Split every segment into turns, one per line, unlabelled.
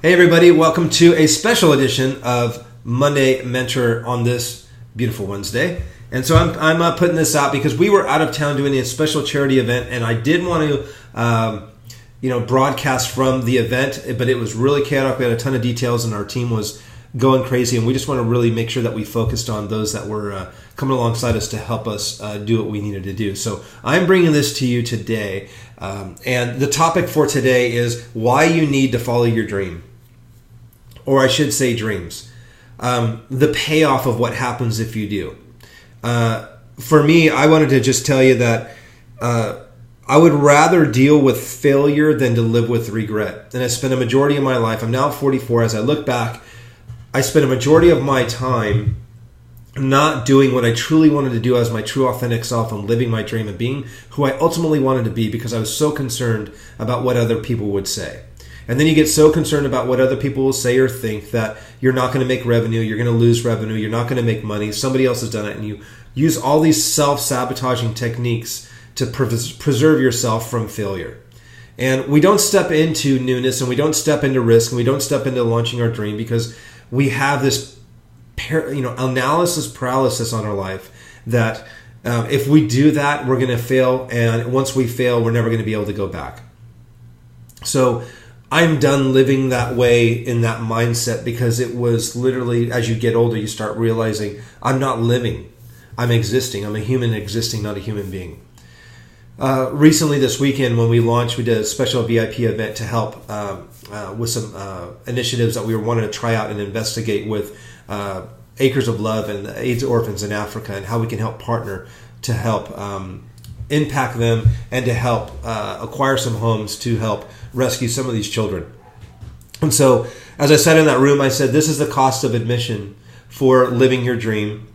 Hey everybody, welcome to a special edition of Monday Mentor on this beautiful Wednesday. And so I'm putting this out because we were out of town doing a special charity event, and I did want to broadcast from the event, but it was really chaotic. We had a ton of details and our team was going crazy, and we just want to really make sure that we focused on those that were coming alongside us to help us do what we needed to do. So I'm bringing this to you today, and the topic for today is why you need to follow your dream. Or I should say dreams. The payoff of what happens if you do. For me, I wanted to just tell you that I would rather deal with failure than to live with regret. And I spent a majority of my life, I'm now 44, as I look back, I spent a majority of my time not doing what I truly wanted to do as my true authentic self and living my dream and being who I ultimately wanted to be because I was so concerned about what other people would say. And then you get so concerned about what other people will say or think that you're not going to make revenue, you're going to lose revenue, you're not going to make money, somebody else has done it, and you use all these self-sabotaging techniques to preserve yourself from failure. And we don't step into newness, and we don't step into risk, and we don't step into launching our dream because we have this analysis paralysis on our life that if we do that, we're going to fail, and once we fail, we're never going to be able to go back. So I'm done living that way in that mindset because it was literally, as you get older, you start realizing I'm not living, I'm existing. I'm a human existing, not a human being. Recently this weekend when we launched, we did a special VIP event to help with some initiatives that we wanted to try out and investigate with Acres of Love and the AIDS orphans in Africa and how we can help partner to help impact them and to help acquire some homes to help rescue some of these children. And so as I sat in that room, I said, this is the cost of admission for living your dream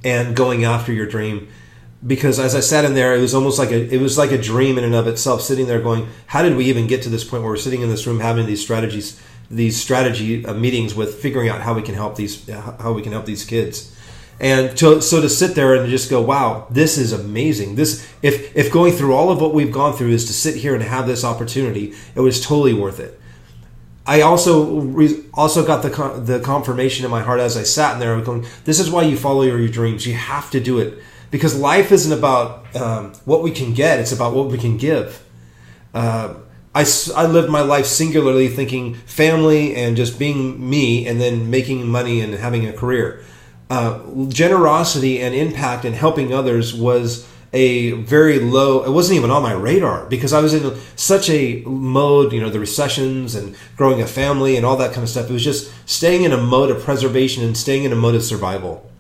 and going after your dream. Because as I sat in there, it was almost like a dream in and of itself, sitting there going, how did we even get to this point where we're sitting in this room having these strategy meetings with figuring out how we can help these kids. And so to sit there and just go, wow, this is amazing. This, if going through all of what we've gone through is to sit here and have this opportunity, it was totally worth it. I also got the confirmation in my heart as I sat in there going, this is why you follow your dreams. You have to do it because life isn't about what we can get. It's about what we can give. I lived my life singularly thinking family and just being me and then making money and having a career. Generosity and impact and helping others was a very low, it wasn't even on my radar because I was in such a mode, the recessions and growing a family and all that kind of stuff. It was just staying in a mode of preservation and staying in a mode of survival.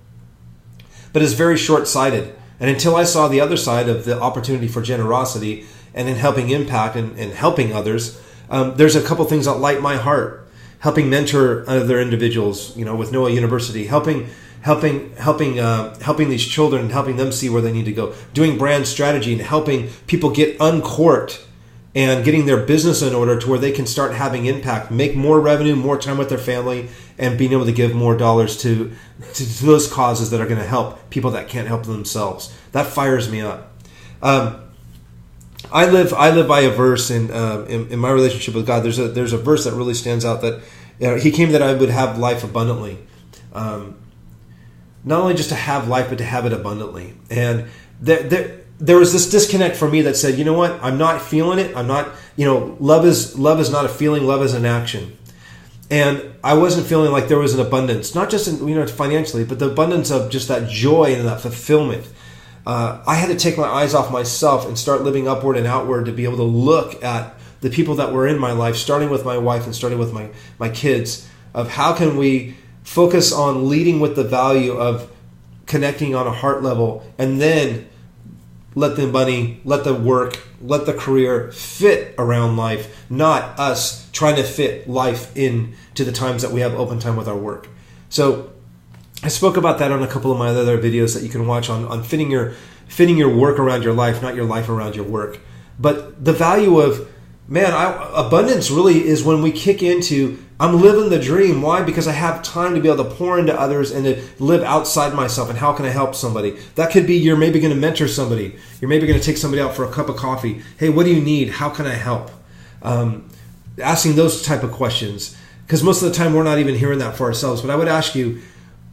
But it's very short-sighted. And until I saw the other side of the opportunity for generosity and in helping impact and helping others, there's a couple things that light my heart. Helping mentor other individuals, with Noah University, helping these children and helping them see where they need to go, doing brand strategy and helping people get uncorked and getting their business in order to where they can start having impact, make more revenue, more time with their family, and being able to give more dollars to those causes that are going to help people that can't help themselves. That fires me up. I live by a verse in my relationship with God. There's a verse that really stands out that He came that I would have life abundantly. Not only just to have life, but to have it abundantly. And there was this disconnect for me that said, you know what? I'm not feeling it. I'm not, love is not a feeling. Love is an action. And I wasn't feeling like there was an abundance, not just in, financially, but the abundance of just that joy and that fulfillment. I had to take my eyes off myself and start living upward and outward to be able to look at the people that were in my life, starting with my wife and starting with my kids, of how can we focus on leading with the value of connecting on a heart level, and then let the money, let the work, let the career fit around life, not us trying to fit life into the times that we have open time with our work. So I spoke about that on a couple of my other videos that you can watch on fitting your work around your life, not your life around your work. But the value of, abundance really is when we kick into, I'm living the dream. Why? Because I have time to be able to pour into others and to live outside myself. And how can I help somebody? That could be you're maybe going to mentor somebody. You're maybe going to take somebody out for a cup of coffee. Hey, what do you need? How can I help? asking those type of questions, because most of the time we're not even hearing that for ourselves. But I would ask you,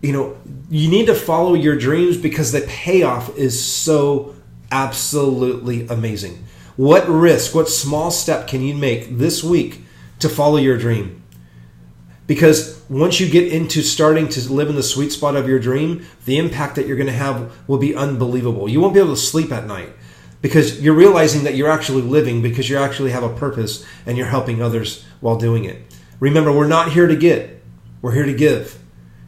you need to follow your dreams because the payoff is so absolutely amazing. What risk, what small step can you make this week to follow your dream? Because once you get into starting to live in the sweet spot of your dream, the impact that you're going to have will be unbelievable. You won't be able to sleep at night because you're realizing that you're actually living, because you actually have a purpose and you're helping others while doing it. Remember, we're not here to get, we're here to give.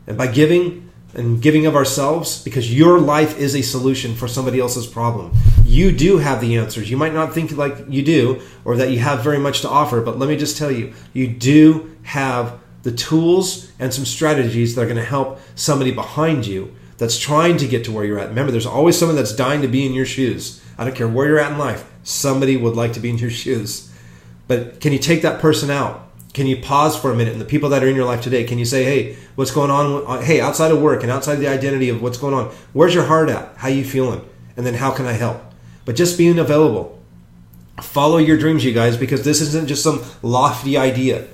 And by giving and giving of ourselves, because your life is a solution for somebody else's problem. You do have the answers. You might not think like you do or that you have very much to offer, but let me just tell you, you do have the tools and some strategies that are going to help somebody behind you that's trying to get to where you're at. Remember, there's always someone that's dying to be in your shoes. I don't care where you're at in life. Somebody would like to be in your shoes. But can you take that person out? Can you pause for a minute? And the people that are in your life today, can you say, hey, what's going on? Hey, outside of work and outside of the identity of what's going on, where's your heart at? How you feeling? And then how can I help? But just being available. Follow your dreams, you guys, because this isn't just some lofty idea.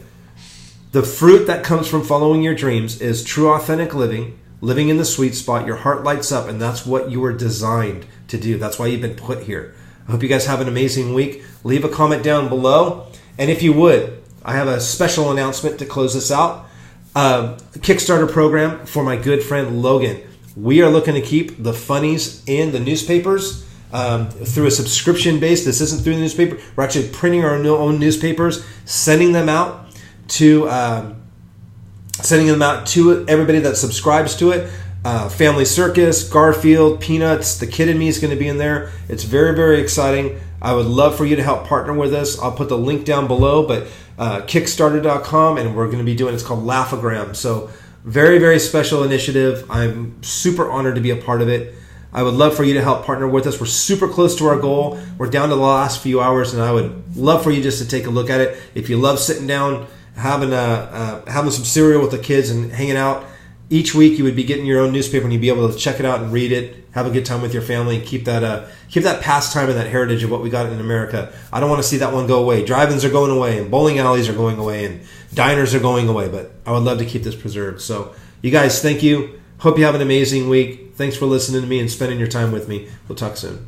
The fruit that comes from following your dreams is true, authentic living, living in the sweet spot. Your heart lights up, and that's what you were designed to do. That's why you've been put here. I hope you guys have an amazing week. Leave a comment down below. And if you would, I have a special announcement to close this out. Kickstarter program for my good friend Logan. We are looking to keep the funnies in the newspapers through a subscription base. This isn't through the newspaper. We're actually printing our own newspapers, sending them out to everybody that subscribes to it. Family Circus, Garfield, Peanuts, The Kid in Me is going to be in there. It's very, very exciting. I would love for you to help partner with us. I'll put the link down below, but Kickstarter.com, and we're going to be doing, it's called Laugh-O-Gram. So very, very special initiative. I'm super honored to be a part of it. I would love for you to help partner with us. We're super close to our goal. We're down to the last few hours, and I would love for you just to take a look at it. If you love sitting down, having some cereal with the kids and hanging out, each week you would be getting your own newspaper and you'd be able to check it out and read it, have a good time with your family, and keep that pastime and that heritage of what we got in America. I don't want to see that one go away. Drive-ins are going away, and bowling alleys are going away, and diners are going away, but I would love to keep this preserved. So you guys, thank you. Hope you have an amazing week. Thanks for listening to me and spending your time with me. We'll talk soon.